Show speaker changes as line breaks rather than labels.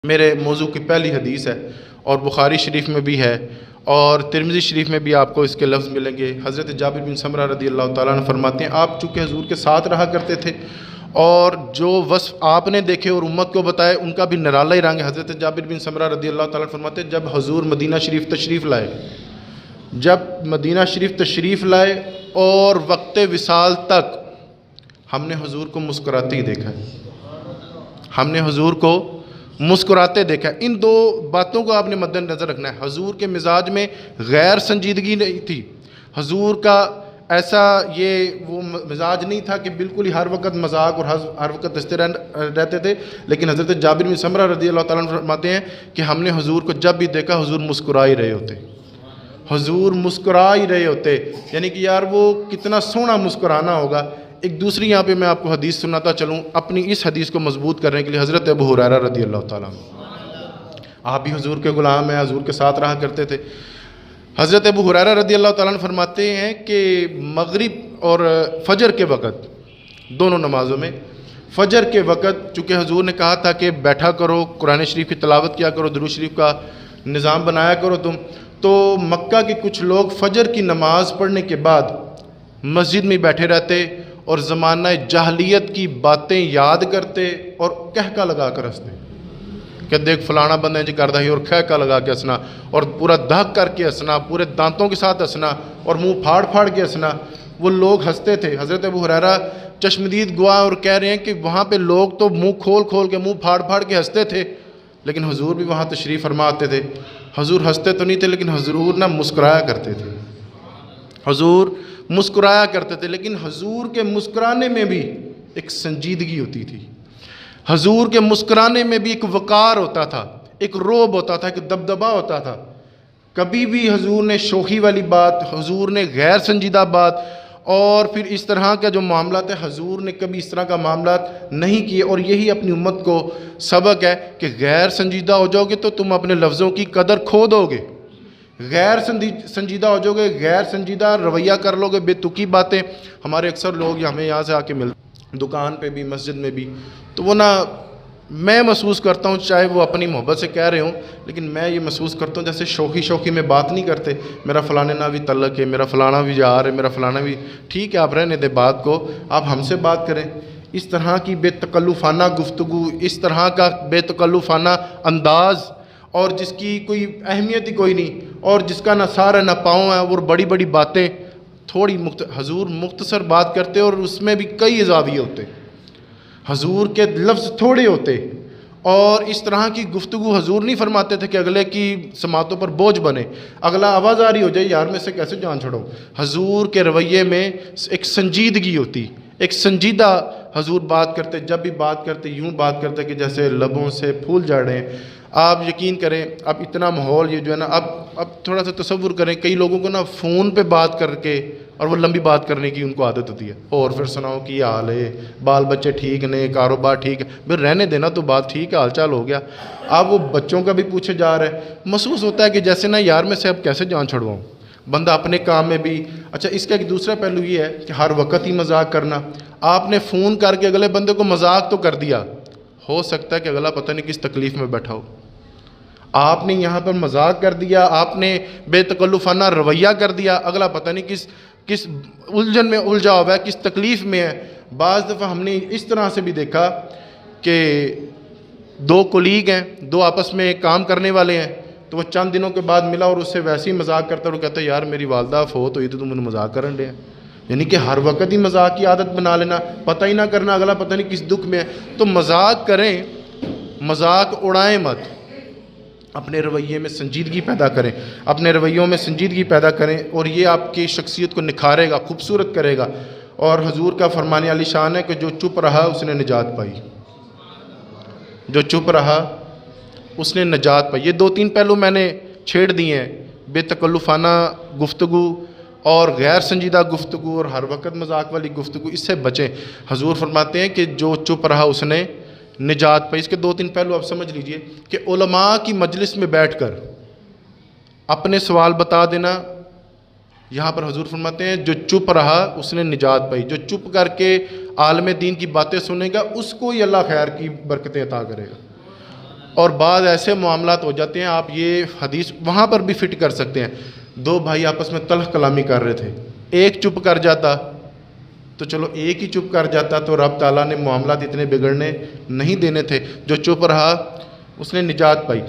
میرے موضوع کی پہلی حدیث ہے اور بخاری شریف میں بھی ہے اور ترمذی شریف میں بھی آپ کو اس کے لفظ ملیں گے۔ حضرت جابر بن سمرہ رضی اللہ تعالیٰ عنہ فرماتے ہیں آپ چونکہ حضور کے ساتھ رہا کرتے تھے اور جو وصف آپ نے دیکھے اور امت کو بتائے ان کا بھی نرالا ہی رنگ ہے۔ حضرت جابر بن سمرہ رضی اللہ تعالیٰ عنہ فرماتے ہیں جب حضور مدینہ شریف تشریف لائے اور وقت وصال تک ہم نے حضور کو مسکراتے ہی دیکھا مسکراتے دیکھا۔ ان دو باتوں کو آپ نے مد نظر رکھنا ہے۔ حضور کے مزاج میں غیر سنجیدگی نہیں تھی، حضور کا ایسا وہ مزاج نہیں تھا کہ بالکل ہی ہر وقت مذاق اور ہر وقت ہنستے رہتے تھے، لیکن حضرت جابر بن سمرہ رضی اللہ تعالیٰ عنہ فرماتے ہیں کہ ہم نے حضور کو جب بھی دیکھا حضور مسکرا ہی رہے ہوتے، یعنی کہ یار وہ کتنا سونا مسکرانا ہوگا۔ ایک دوسری یہاں پہ میں آپ کو حدیث سناتا چلوں اپنی اس حدیث کو مضبوط کرنے کے لیے۔ حضرت ابو ہریرہ رضی اللہ تعالیٰ عنہ، آپ بھی حضور کے غلام ہیں، حضور کے ساتھ رہا کرتے تھے۔ حضرت ابو ہریرہ رضی اللہ تعالیٰ عنہ فرماتے ہیں کہ مغرب اور فجر کے وقت دونوں نمازوں میں، فجر کے وقت چونکہ حضور نے کہا تھا کہ بیٹھا کرو، قرآن شریف کی تلاوت کیا کرو، درود شریف کا نظام بنایا کرو تم، تو مکہ کے کچھ لوگ فجر کی نماز پڑھنے کے بعد مسجد میں بیٹھے رہتے اور زمانہ جاہلیت کی باتیں یاد کرتے اور کہکا لگا کر ہنستے کہ دیکھ فلانا بندہ جی کرتا ہی، اور کہکا لگا کے ہنسنا اور پورا دھک کر کے ہنسنا، پورے دانتوں کے ساتھ ہنسنا اور منہ پھاڑ پھاڑ کے ہنسنا۔ وہ لوگ ہنستے تھے۔ حضرت ابو ہریرہ چشمدید گواہ اور کہہ رہے ہیں کہ وہاں پہ لوگ تو منہ کھول کے منہ پھاڑ پھاڑ کے ہنستے تھے، لیکن حضور بھی وہاں تشریف فرما آتے تھے۔ حضور ہنستے تو نہیں تھے لیکن حضور مسکرایا کرتے تھے، لیکن حضور کے مسکرانے میں بھی ایک سنجیدگی ہوتی تھی، حضور کے مسکرانے میں بھی ایک وقار ہوتا تھا، ایک روب ہوتا تھا، ایک دبدبا ہوتا تھا۔ کبھی بھی حضور نے شوخی والی بات، حضور نے غیر سنجیدہ بات اور پھر اس طرح کا جو معاملات ہے حضور نے کبھی اس طرح کا معاملات نہیں کیے، اور یہی اپنی امت کو سبق ہے کہ غیر سنجیدہ ہو جاؤ گے تو تم اپنے لفظوں کی قدر کھو دو گے، غیر سنجیدہ ہو جاؤ گے، غیر سنجیدہ رویہ کر لو گے، بے تکی باتیں۔ ہمارے اکثر لوگ ہمیں یہاں سے آ کے ملتے دکان پہ بھی مسجد میں بھی، تو وہ میں محسوس کرتا ہوں چاہے وہ اپنی محبت سے کہہ رہے ہوں، لیکن میں یہ محسوس کرتا ہوں جیسے شوخی میں بات نہیں کرتے، میرا فلانے نہ بھی تعلق ہے، میرا فلانا بھی جا رہا ہے، میرا فلانا بھی ٹھیک ہے، آپ رہنے دیں بات کو، آپ ہم سے بات کریں۔ اس طرح کی بے تکلفانہ گفتگو، اس طرح کا بے تکلفانہ انداز اور جس کی کوئی اہمیت ہی کوئی نہیں اور جس کا نہ سار ہے نہ پاؤں ہے، اور بڑی بڑی باتیں حضور مختصر بات کرتے اور اس میں بھی کئی اضافی ہوتے، حضور کے لفظ تھوڑے ہوتے، اور اس طرح کی گفتگو حضور نہیں فرماتے تھے کہ اگلے کی سماعتوں پر بوجھ بنے، اگلا آواز آ رہی ہو جائے یار میں سے کیسے جان چھوڑو۔ حضور کے رویے میں ایک سنجیدگی ہوتی، ایک سنجیدہ حضور بات کرتے، جب بھی بات کرتے یوں بات کرتے کہ جیسے لبوں سے پھول جھڑ رہے ہیں۔ آپ یقین کریں اب اتنا ماحول یہ جو ہے نا، اب تھوڑا سا تصور کریں، کئی لوگوں کو فون پہ بات کر کے اور وہ لمبی بات کرنے کی ان کو عادت ہوتی ہے، اور پھر سناؤ کی حال ہے، بال بچے ٹھیک نے، کاروبار ٹھیک ہے، پھر رہنے دینا تو بات ٹھیک ہے، حال چال ہو گیا۔ اب وہ بچوں کا بھی پوچھے جا رہا ہے، محسوس ہوتا ہے کہ جیسے یار میں سے اب کیسے جان چھڑواؤں، بندہ اپنے کام میں بھی۔ اچھا اس کا ایک دوسرا پہلو یہ ہے کہ ہر وقت ہی مذاق کرنا، آپ نے فون کر کے اگلے بندے کو مذاق تو کر دیا، ہو سکتا ہے کہ اگلا پتہ نہیں کس تکلیف میں بیٹھا ہو، آپ نے یہاں پر مذاق کر دیا، آپ نے بے تکلفانہ رویہ کر دیا، اگلا پتہ نہیں کس الجھن میں الجھا ہوا ہے، کس تکلیف میں ہے۔ بعض دفعہ ہم نے اس طرح سے بھی دیکھا کہ دو کولیگ ہیں، دو آپس میں کام کرنے والے ہیں، تو وہ چند دنوں کے بعد ملا اور اس سے ویسے ہی مذاق کرتا ہے، اور کہتا ہے یار میری والدہ فوت ہوئی تو تم انہیں مذاق کرن رہے ہیں، یعنی کہ ہر وقت ہی مذاق کی عادت بنا لینا، پتہ ہی نہ کرنا اگلا پتہ نہیں کس دکھ میں ہے۔ تو مذاق کریں، مذاق اڑائیں مت، اپنے رویے میں سنجیدگی پیدا کریں، اپنے رویوں میں سنجیدگی پیدا کریں، اور یہ آپ کی شخصیت کو نکھارے گا، خوبصورت کرے گا۔ اور حضور کا فرمان عالی شان ہے کہ جو چپ رہا اس نے نجات پائی، جو چپ رہا اس نے نجات پائی۔ یہ دو تین پہلو میں نے چھیڑ دیے ہیں، بے تکلفانہ گفتگو اور غیر سنجیدہ گفتگو اور ہر وقت مذاق والی گفتگو، اس سے بچیں۔ حضور فرماتے ہیں کہ جو چپ رہا اس نے نجات پائی۔ اس کے دو تین پہلو آپ سمجھ لیجئے کہ علماء کی مجلس میں بیٹھ کر اپنے سوال بتا دینا، یہاں پر حضور فرماتے ہیں جو چپ رہا اس نے نجات پائی، جو چپ کر کے عالم دین کی باتیں سنے گا اس کو ہی اللہ خیر کی برکتیں عطا کرے گا۔ اور بعض ایسے معاملات ہو جاتے ہیں، آپ یہ حدیث وہاں پر بھی فٹ کر سکتے ہیں، دو بھائی آپس میں تلخ کلامی کر رہے تھے، ایک چپ کر جاتا تو چلو ایک ہی چپ کر جاتا تو رب تعالیٰ نے معاملات اتنے بگڑنے نہیں دینے تھے، جو چپ رہا اس نے نجات پائی۔